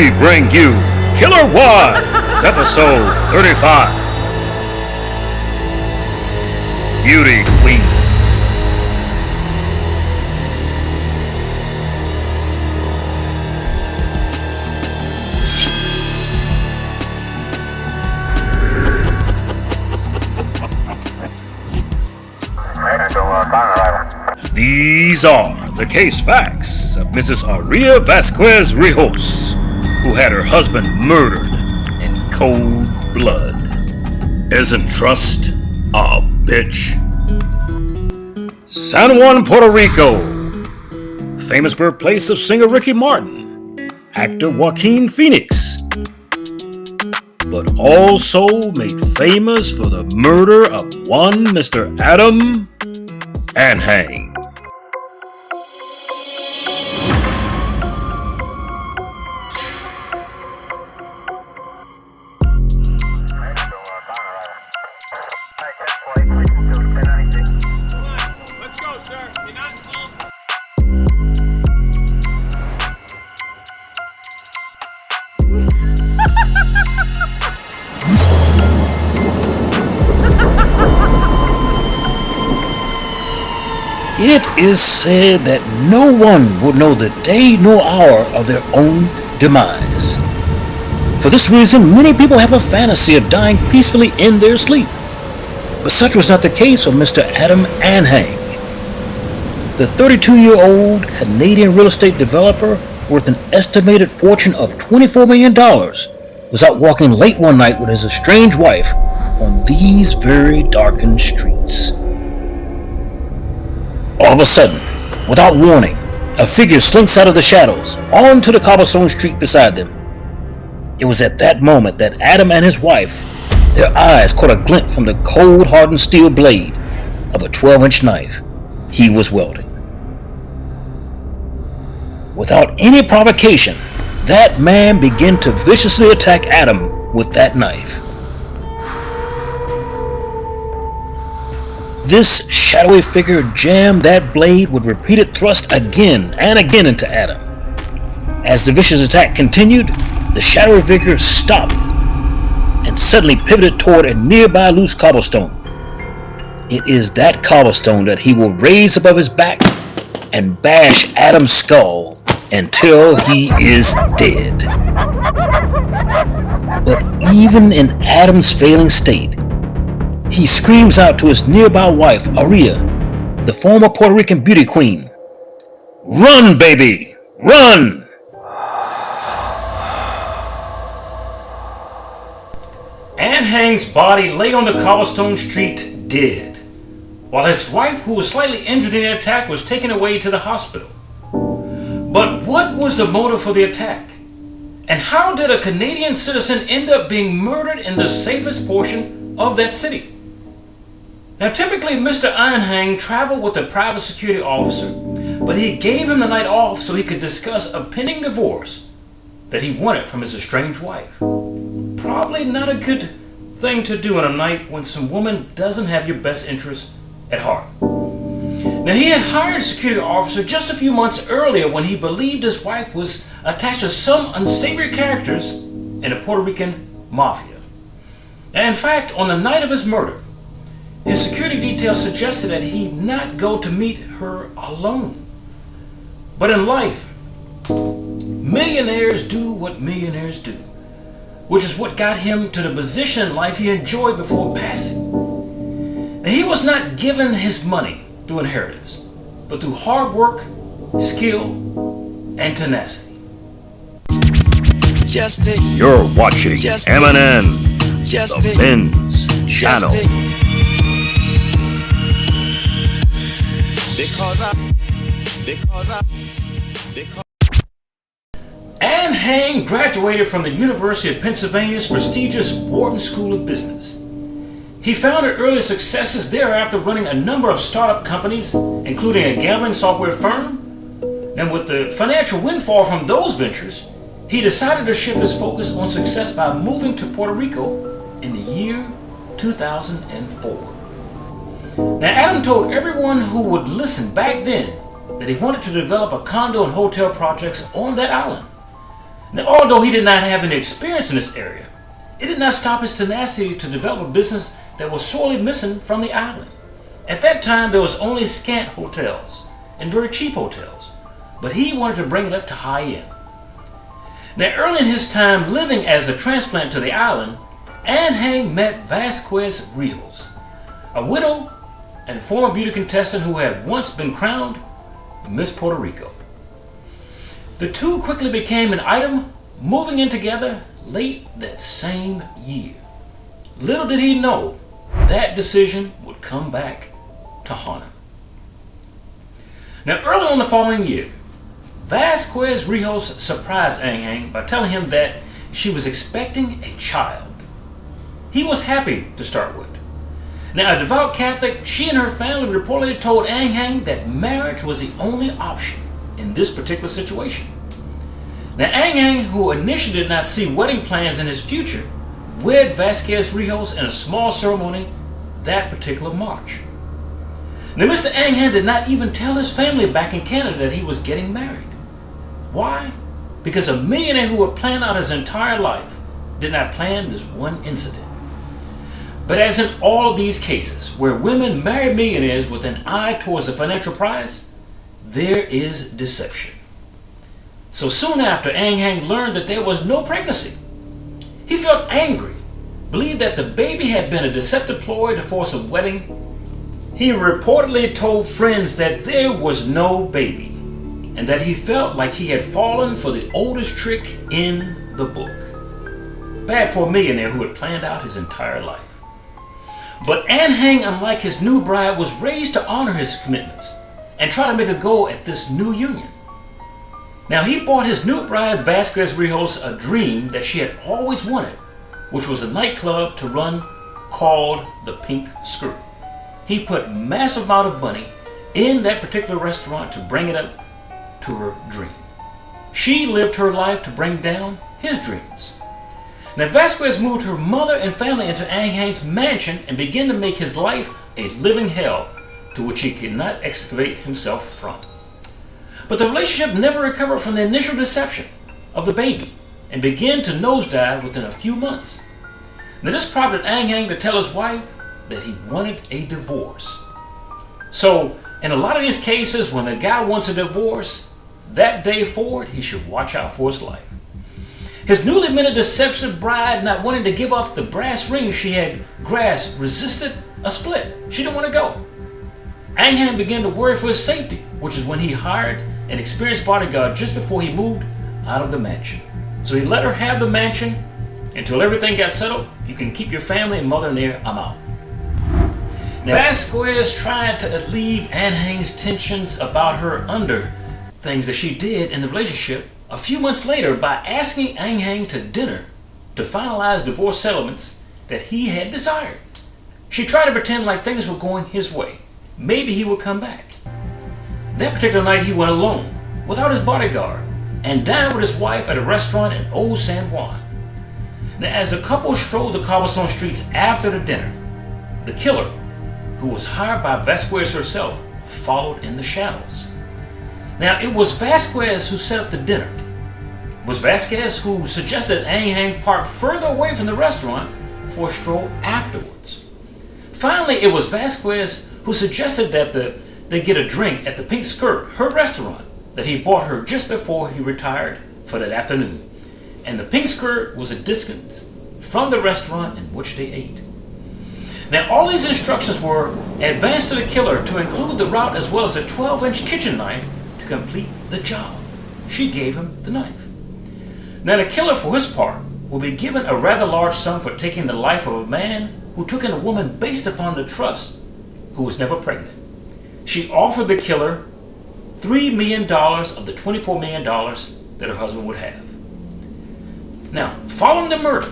we bring you Killer Wives, episode 35. Beauty Queen. These are the case facts of Mrs. Aria Vasquez Rijos, who had her husband murdered in cold blood. Isn't trust a bitch? San Juan, Puerto Rico, famous birthplace of singer Ricky Martin, actor Joaquin Phoenix, but also made famous for the murder of one Mr. Adam Anhang. It is said that no one would know the day nor hour of their own demise. For this reason, many people have a fantasy of dying peacefully in their sleep. But such was not the case with Mr. Adam Anhang. The 32-year-old Canadian real estate developer worth an estimated fortune of $24 million was out walking late one night with his estranged wife on these very darkened streets. All of a sudden, without warning, a figure slinks out of the shadows onto the cobblestone street beside them. It was at that moment that Adam and his wife, their eyes caught a glint from the cold, hardened steel blade of a 12-inch knife he was wielding. Without any provocation, that man began to viciously attack Adam with that knife. This shadowy figure jammed that blade with repeated thrusts again and again into Adam. As the vicious attack continued, the shadowy figure stopped and suddenly pivoted toward a nearby loose cobblestone. It is that cobblestone that he will raise above his back and bash Adam's skull until he is dead. But even in Adam's failing state, he screams out to his nearby wife, Aria, the former Puerto Rican beauty queen, "Run, baby, run!" Anhang's body lay on the cobblestone street dead, while his wife, who was slightly injured in the attack, was taken away to the hospital. But what was the motive for the attack? And how did a Canadian citizen end up being murdered in the safest portion of that city? Now, typically, Mr. Anhang traveled with a private security officer, but he gave him the night off so he could discuss a pending divorce that he wanted from his estranged wife. Probably not a good thing to do on a night when some woman doesn't have your best interests at heart. Now, he had hired a security officer just a few months earlier when he believed his wife was attached to some unsavory characters in the Puerto Rican mafia. And in fact, on the night of his murder, his security detail suggested that he not go to meet her alone. But in life, millionaires do what millionaires do, which is what got him to the position in life he enjoyed before passing. Now, he was not given his money through inheritance, but through hard work, skill, and tenacity. You're watching MNN, the Men's Channel. Anhang graduated from the University of Pennsylvania's prestigious Wharton School of Business. He founded early successes thereafter, running a number of startup companies, including a gambling software firm. And with the financial windfall from those ventures, he decided to shift his focus on success by moving to Puerto Rico in the year 2004. Now, Adam told everyone who would listen back then that he wanted to develop a condo and hotel projects on that island. Now, although he did not have any experience in this area, it did not stop his tenacity to develop a business that was sorely missing from the island. At that time, there was only scant hotels and very cheap hotels, but he wanted to bring it up to high end. Now, early in his time living as a transplant to the island, Anhang met Vasquez Rios, a widow and former beauty contestant who had once been crowned Miss Puerto Rico. The two quickly became an item, moving in together late that same year. Little did he know that decision would come back to haunt him. Now, early on the following year, Vasquez Rios surprised Anhang by telling him that she was expecting a child. He was happy to start with. Now, a devout Catholic, she and her family reportedly told Anhang that marriage was the only option in this particular situation. Now, Anhang, who initially did not see wedding plans in his future, wed Vasquez Rios in a small ceremony that particular March. Now, Mr. Anhang did not even tell his family back in Canada that he was getting married. Why? Because a millionaire who had planned out his entire life did not plan this one incident. But as in all of these cases where women marry millionaires with an eye towards the financial prize, there is deception. So soon after Anhang learned that there was no pregnancy, he felt angry, believed that the baby had been a deceptive ploy to force a wedding. He reportedly told friends that there was no baby and that he felt like he had fallen for the oldest trick in the book. Bad for a millionaire who had planned out his entire life. But Anhang, unlike his new bride, was raised to honor his commitments and try to make a go at this new union. Now, he bought his new bride, Vasquez Rios, a dream that she had always wanted, which was a nightclub to run called the Pink Skirt. He put massive amount of money in that particular restaurant to bring it up to her dream. She lived her life to bring down his dreams. Now, Vasquez moved her mother and family into Anhang's mansion and began to make his life a living hell to which he could not excavate himself from. But the relationship never recovered from the initial deception of the baby and began to nosedive within a few months. Now, this prompted Anhang to tell his wife that he wanted a divorce. So, in a lot of these cases, when a guy wants a divorce, that day forward, he should watch out for his life. His newly minted deceptive bride, not wanting to give up the brass ring she had grasped, resisted a split. She didn't want to go. Anhang began to worry for his safety, which is when he hired an experienced bodyguard just before he moved out of the mansion. So he let her have the mansion until everything got settled. You can keep your family and mother near. I'm out. Now, Vasquez tried to alleviate Anhang's tensions about her under things that she did in the relationship a few months later by asking Anhang to dinner to finalize divorce settlements that he had desired. She tried to pretend like things were going his way. Maybe he would come back. That particular night he went alone, without his bodyguard, and dined with his wife at a restaurant in Old San Juan. Now, as the couple strolled the cobblestone streets after the dinner, the killer, who was hired by Vasquez herself, followed in the shadows. Now, it was Vasquez who set up the dinner. It was Vasquez who suggested Anhang park further away from the restaurant for a stroll afterwards. Finally, it was Vasquez who suggested that they get a drink at the Pink Skirt, her restaurant, that he bought her just before he retired for that afternoon. And the Pink Skirt was a distance from the restaurant in which they ate. Now, all these instructions were advanced to the killer to include the route as well as a 12-inch kitchen knife to complete the job. She gave him the knife. Now, the killer, for his part, will be given a rather large sum for taking the life of a man who took in a woman based upon the trust who was never pregnant. She offered the killer $3 million of the $24 million that her husband would have. Now, following the murder,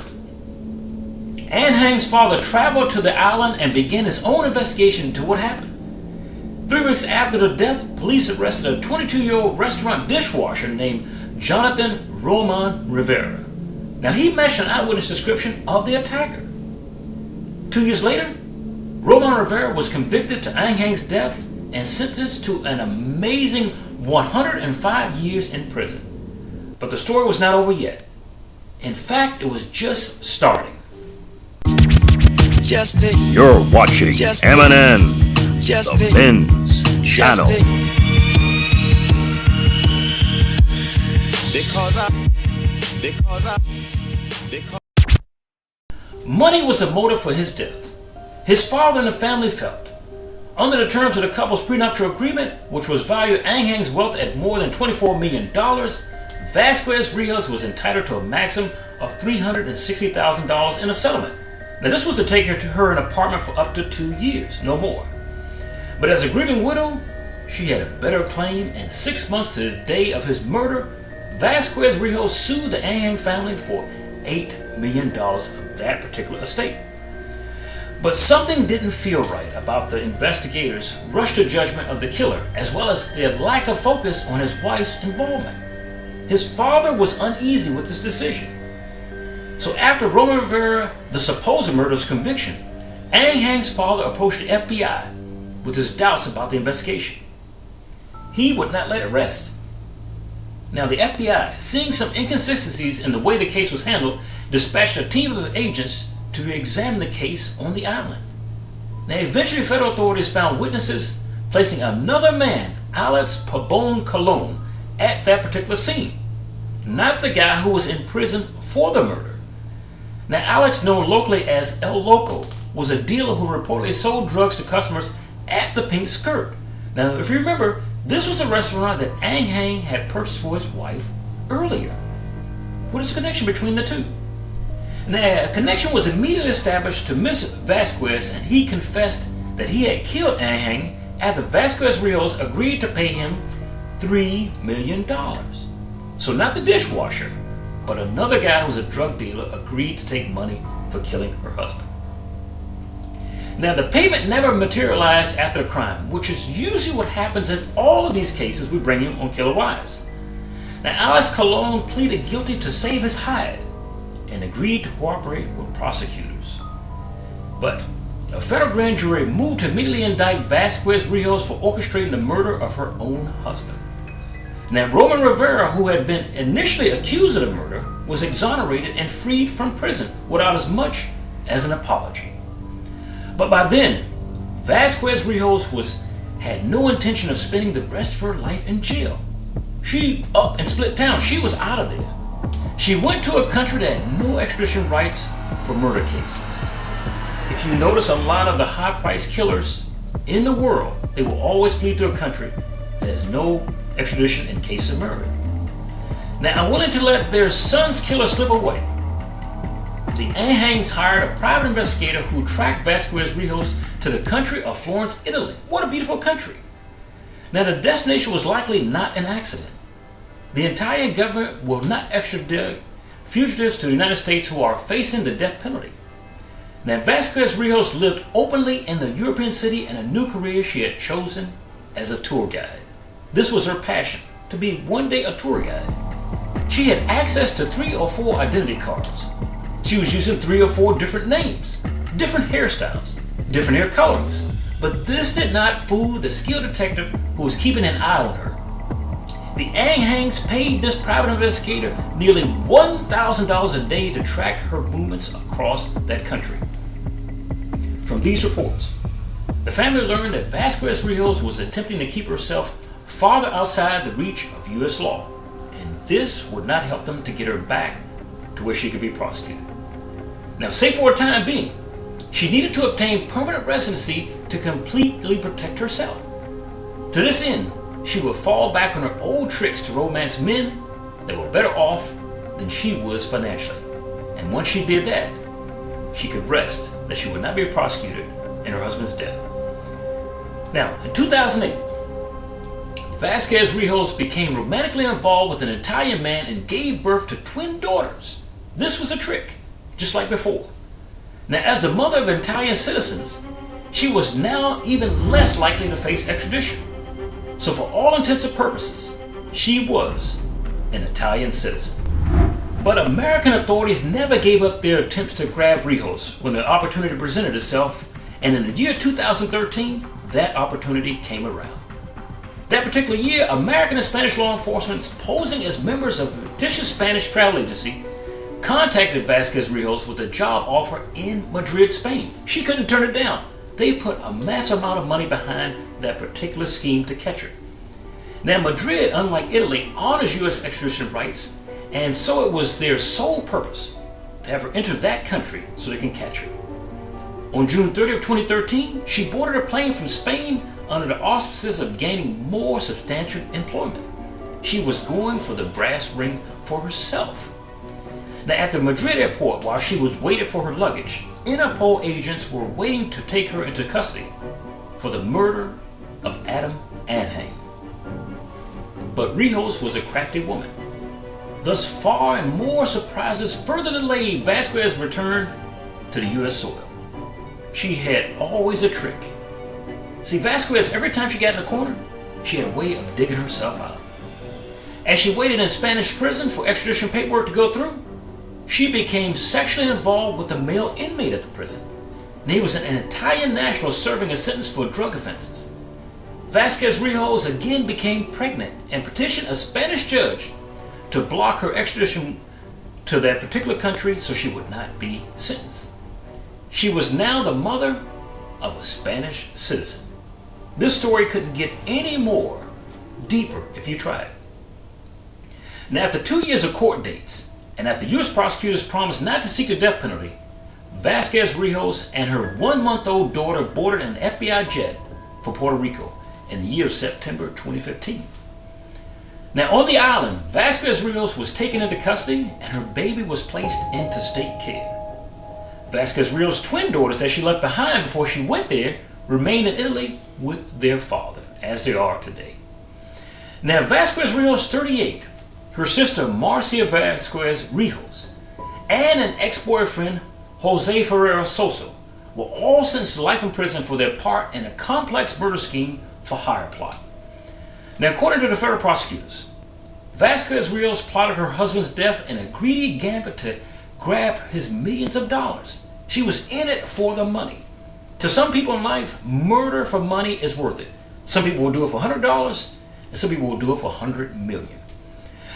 Anhang's father traveled to the island and began his own investigation into what happened. 3 weeks after the death, police arrested a 22-year-old restaurant dishwasher named Jonathan Roman Rivera. Now, he matched an eyewitness description of the attacker. 2 years later, Roman Rivera was convicted to Anhang's death and sentenced to an amazing 105 years in prison. But the story was not over yet. In fact, it was just starting. You're watching MNN, the Men's Channel. Money was the motive for his death. His father and the family felt, under the terms of the couple's prenuptial agreement, which was valued Ang Hang's wealth at more than $24 million, Vasquez Rios was entitled to a maximum of $360,000 in a settlement. Now, this was to take her to her an apartment for up to 2 years, no more. But as a grieving widow, she had a better claim, and 6 months to the day of his murder, Vasquez Rios sued the Ang Hang family for $8 million of that particular estate. But something didn't feel right about the investigators' rush to judgment of the killer, as well as their lack of focus on his wife's involvement. His father was uneasy with this decision. So after Roman Rivera, the supposed murderer's conviction, Ang Hang's father approached the FBI with his doubts about the investigation. He would not let it rest. Now the FBI, seeing some inconsistencies in the way the case was handled, dispatched a team of agents to examine the case on the island. Now eventually federal authorities found witnesses placing another man, Alex Pabon Colon, at that particular scene. Not the guy who was in prison for the murder. Now Alex, known locally as El Loco, was a dealer who reportedly sold drugs to customers at the Pink Skirt. Now if you remember, this was the restaurant that Ang Hang had purchased for his wife earlier. What is the connection between the two? Now, a connection was immediately established to Mr. Vasquez, and he confessed that he had killed Ang Hang after Vasquez Rios agreed to pay him $3 million. So not the dishwasher, but another guy who's a drug dealer agreed to take money for killing her husband. Now, the payment never materialized after the crime, which is usually what happens in all of these cases we bring in on Killer Wives. Now, Alex Colon pleaded guilty to save his hide and agreed to cooperate with prosecutors. But a federal grand jury moved to immediately indict Vasquez Rios for orchestrating the murder of her own husband. Now, Roman Rivera, who had been initially accused of the murder, was exonerated and freed from prison without as much as an apology. But by then, Vasquez Rios had no intention of spending the rest of her life in jail. She up and split town. She was out of there. She went to a country that had no extradition rights for murder cases. If you notice, a lot of the high-priced killers in the world, they will always flee to a country that has no extradition in case of murder. Now, unwilling to let their son's killer slip away, the Ang Hangs hired a private investigator who tracked Vasquez Rios to the country of Florence, Italy. What a beautiful country. Now, the destination was likely not an accident. The Italian government will not extradite fugitives to the United States who are facing the death penalty. Now, Vasquez Rios lived openly in the European city in a new career she had chosen as a tour guide. This was her passion, to be one day a tour guide. She had access to 3 or 4 identity cards. She was using 3 or 4 different names, different hairstyles, different hair colorings. But this did not fool the skilled detective who was keeping an eye on her. The Ang Hangs paid this private investigator nearly $1,000 a day to track her movements across that country. From these reports, the family learned that Vasquez Rios was attempting to keep herself farther outside the reach of U.S. law, and this would not help them to get her back to where she could be prosecuted. Now, say for a time being, she needed to obtain permanent residency to completely protect herself. To this end, she would fall back on her old tricks to romance men that were better off than she was financially. And once she did that, she could rest that she would not be prosecuted in her husband's death. Now, in 2008, Vasquez Rios became romantically involved with an Italian man and gave birth to twin daughters. This was a trick, just like before. Now, as the mother of Italian citizens, she was now even less likely to face extradition. So for all intents and purposes, she was an Italian citizen. But American authorities never gave up their attempts to grab Rios when the opportunity presented itself, and in the year 2013, that opportunity came around. That particular year, American and Spanish law enforcement, posing as members of a fictitious Spanish travel agency, contacted Vasquez Rios with a job offer in Madrid, Spain. She couldn't turn it down. They put a massive amount of money behind that particular scheme to catch her. Now, Madrid, unlike Italy, honors U.S. extradition rights, and so it was their sole purpose to have her enter that country so they can catch her. On June 30 of 2013, she boarded a plane from Spain under the auspices of gaining more substantial employment. She was going for the brass ring for herself. Now, at the Madrid airport, while she was waiting for her luggage, Interpol agents were waiting to take her into custody for the murder of Adam Anhang. But Rios was a crafty woman. Thus far, and more surprises further delayed Vasquez's return to the U.S. soil. She had always a trick. See, Vasquez, every time she got in the corner, she had a way of digging herself out. As she waited in Spanish prison for extradition paperwork to go through, she became sexually involved with a male inmate at the prison. And he was an Italian national serving a sentence for drug offenses. Vasquez Rios again became pregnant and petitioned a Spanish judge to block her extradition to that particular country so she would not be sentenced. She was now the mother of a Spanish citizen. This story couldn't get any more deeper if you tried. Now, after 2 years of court dates, and after U.S. prosecutors promised not to seek the death penalty, Vasquez Rios and her 1-month-old daughter boarded an FBI jet for Puerto Rico in the year of September 2015. Now, on the island, Vasquez Rios was taken into custody and her baby was placed into state care. Vasquez Rios' twin daughters that she left behind before she went there remained in Italy with their father, as they are today. Now, Vasquez Rios, 38, her sister Marcia Vasquez Rios, and an ex-boyfriend, Jose Ferreira Sosa, were all sentenced to life in prison for their part in a complex murder scheme for hire plot. Now, according to the federal prosecutors, Vasquez Rios plotted her husband's death in a greedy gambit to grab his millions of dollars. She was in it for the money. To some people in life, murder for money is worth it. Some people will do it for $100, and some people will do it for $100 million.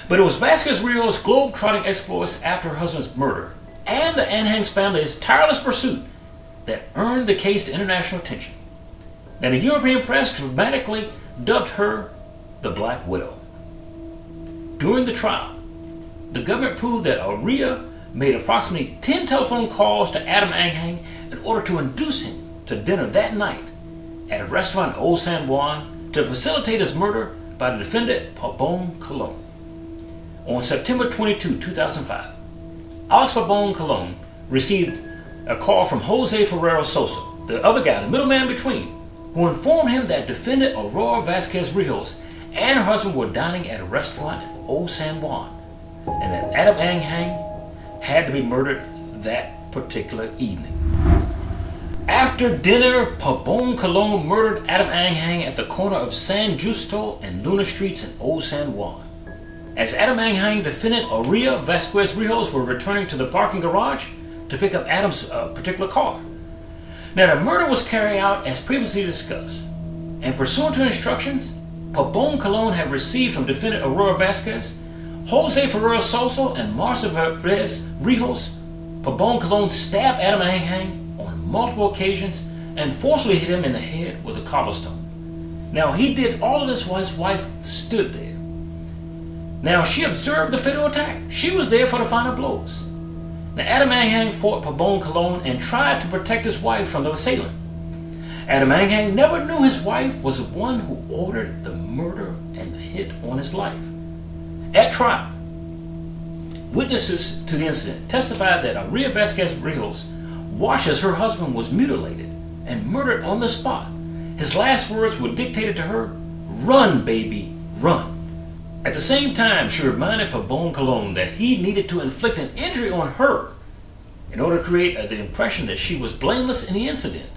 But it was Vasquez Rios' globe-trotting exploits after her husband's murder and the Anhang's family's tireless pursuit that earned the case to international attention. Now, the European press dramatically dubbed her the Black Widow. During the trial, the government proved that Aurea made approximately 10 telephone calls to Adam Anhang in order to induce him to dinner that night at a restaurant in Old San Juan to facilitate his murder by the defendant Pabon Colon. On September 22, 2005, Alex Pabon Colon received a call from Jose Ferreira Sosa, the other guy, the middleman between, who informed him that defendant Aurora Vasquez Rios and her husband were dining at a restaurant in Old San Juan, and that Adam Anhang had to be murdered that particular evening. After dinner, Pabon Colon murdered Adam Anhang at the corner of San Justo and Luna Streets in Old San Juan. As Adam Anhang, defendant Aurea Vasquez Rios were returning to the parking garage to pick up Adam's particular car. Now, the murder was carried out as previously discussed, and pursuant to instructions Pabon Colon had received from defendant Aurora Vasquez, Jose Ferreira Sosa, and Marcia Vasquez Rios, Pabon Colon stabbed Adam Anhang on multiple occasions and forcibly hit him in the head with a cobblestone. Now, he did all of this while his wife stood there. Now, she observed the fatal attack. She was there for the final blows. Now, Adam Anhang fought Pabon Colon and tried to protect his wife from the assailant. Adam Anhang never knew his wife was the one who ordered the murder and the hit on his life. At trial, witnesses to the incident testified that Aurea Vasquez Rios watched as her husband was mutilated and murdered on the spot. His last words were dictated to her, "Run, baby, run." At the same time, she reminded Pabon Colon that he needed to inflict an injury on her in order to create the impression that she was blameless in the incident,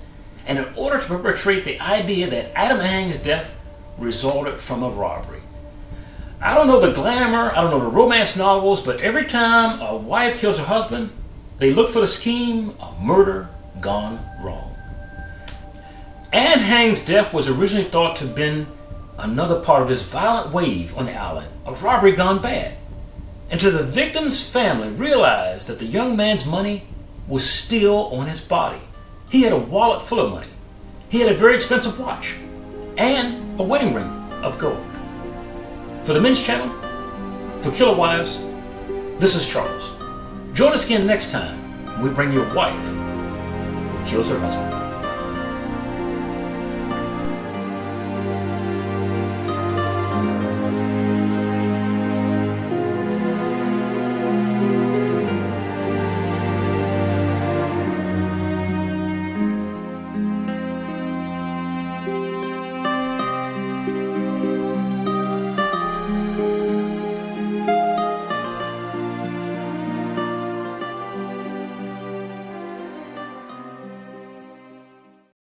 and in order to perpetrate the idea that Adam Anhang's death resulted from a robbery. I don't know the glamour, I don't know the romance novels, but every time a wife kills her husband, they look for the scheme of murder gone wrong. Anhang's death was originally thought to have been another part of this violent wave on the island, a robbery gone bad. Until the victim's family realized that the young man's money was still on his body. He had a wallet full of money. He had a very expensive watch and a wedding ring of gold. For the Men's Channel, for Killer Wives, this is Charles. Join us again next time when we bring you a wife who kills her husband.